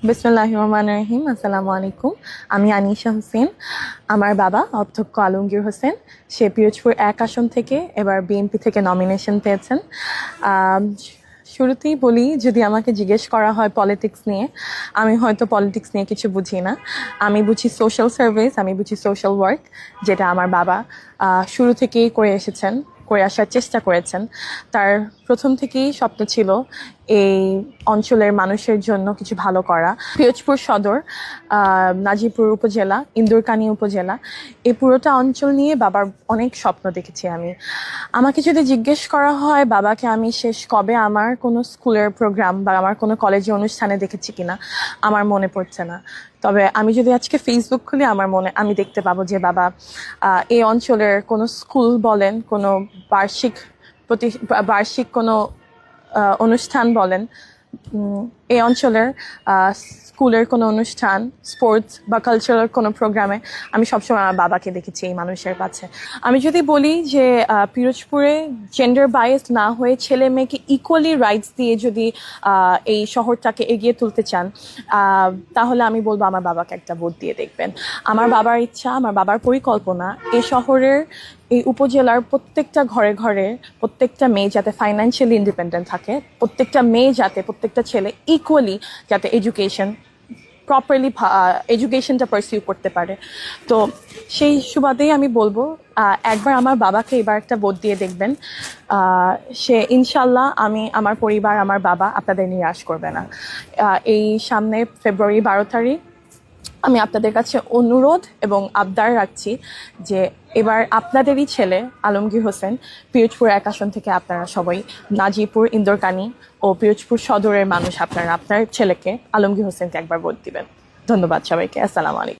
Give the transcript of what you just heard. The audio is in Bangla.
বিসমিল্লাহির রহমানির রহিম। আসসালামু আলাইকুম। আমি আনিশা হোসেন। আমার বাবা অধ্যক্ষ আলমগীর হোসেন, সে পিরোজপুর ১ আসন থেকে এবার বিএনপি থেকে নমিনেশন পেয়েছেন। আম, শুরুতেই বলি, যদি আমাকে জিজ্ঞেস করা হয় পলিটিক্স নিয়ে, আমি হয়তো পলিটিক্স নিয়ে কিছু বুঝি না। আমি বুঝি সোশ্যাল সার্ভিস, আমি বুঝি সোশ্যাল ওয়ার্ক, যেটা আমার বাবা শুরু থেকেই করে আসার চেষ্টা করেছেন। তার প্রথম থেকেই স্বপ্ন ছিল এই অঞ্চলের মানুষের জন্য কিছু ভালো করা। পিরোজপুর সদর, নাজিরপুর উপজেলা, ইন্দুরকানী উপজেলা, এই পুরোটা অঞ্চল নিয়ে বাবার অনেক স্বপ্ন দেখেছি আমি। আমাকে যদি জিজ্ঞেস করা হয় বাবাকে আমি শেষ কবে আমার কোনো স্কুলের প্রোগ্রাম বা আমার কোনো কলেজে অনুষ্ঠানে দেখেছি কিনা, আমার মনে পড়ছে না। তবে আমি যদি আজকে ফেসবুক খুলি, আমি দেখতে পাবো যে বাবা এই অঞ্চলের কোনো স্কুল বলেন, কোনো বার্ষিক বার্ষিক কোনো অনুষ্ঠান বলেন, এই অঞ্চলের স্কুলের কোনো অনুষ্ঠান, স্পোর্টস বা কালচারাল কোনো প্রোগ্রামে আমি সবসময় আমার বাবাকে দেখেছি এই মানুষের কাছে। আমি যদি বলি যে পিরোজপুরে জেন্ডার বায়াস না হয়ে ছেলে মেয়েকে ইকুয়ালি রাইটস দিয়ে যদি এই শহরটাকে এগিয়ে তুলতে চান, তাহলে আমি বলবো আমার বাবাকে একটা ভোট দিয়ে দেখবেন। আমার বাবার ইচ্ছা, আমার বাবার পরিকল্পনা, এই শহরের, এই উপজেলার প্রত্যেকটা ঘরে ঘরে প্রত্যেকটা মেয়ে যাতে ফাইন্যান্সিয়ালি ইন্ডিপেন্ডেন্ট থাকে, প্রত্যেকটা ছেলে ইকুয়ালি যাতে প্রপারলি এডুকেশনটা পারসিউ করতে পারে। তো সেই সুবাদেই আমি বলবো একবার আমার বাবাকে এবার একটা ভোট দিয়ে দেখবেন। সে ইনশাল্লাহ, আমার পরিবার, আমার বাবা আপনাদের নিরাশ করবে না। এই সামনে ফেব্রুয়ারি 12 তারিখ আমি আপনাদের কাছে অনুরোধ এবং আবদার রাখছি যে এবার আপনাদেরই ছেলে আলমগীর হোসেন, পিরোজপুর ১ আসন থেকে আপনারা সবাই, নাজিরপুর, ইন্দরকানী ও পিরোজপুর সদরের মানুষ, আপনার ছেলেকে আলমগীর হোসেনকে একবার ভোট দিবেন। ধন্যবাদ সবাইকে। আসসালামু আলাইকুম।